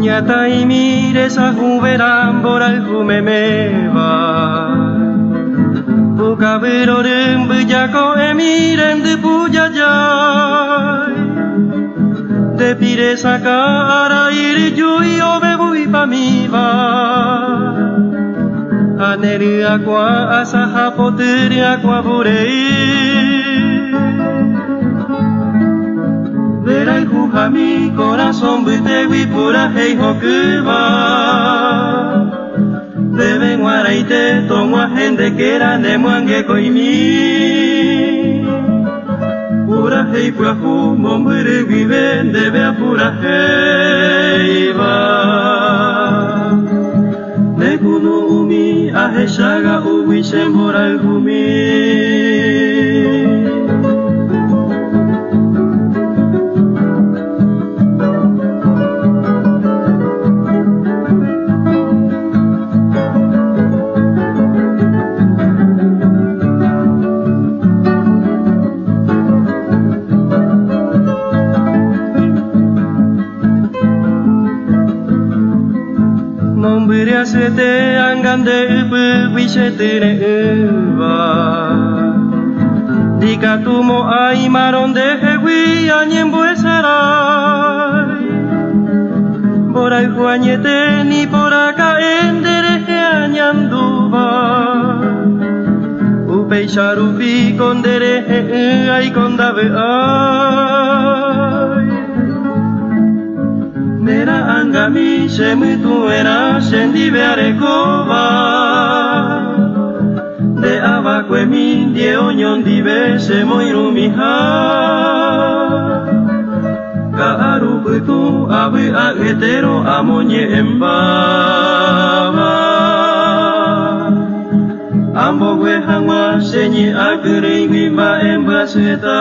Ñatai mire sa juveran boral jumemeba Buka berorim bejako emiren de pujajai De pire sakara iri jui obebui pamiba Aneri aqua asaha poteri aqua burei Verá el juja mi corazón butegui pura hei hokuba Deben guaraite tomo a gente que era de muangue koimi Pura hei pura hu mombere viven debe a pura hei va De kunu umi a heshaga uwi shembora el humi Nombria sete angande upu wisete ne uva Dika tumo ai maronde hewi anyembo esarai Borai huanyete ni poraka endere he anyanduva Upei sharupi kondere he ai kondabe ai Nera angami shemitu era shendi bearekova De abakwe min die onyon dibe shemoirumiha Ka aruputu abu agetero amonye embaba Ambo gwe hangwa shenyi akuri ngimba embaseta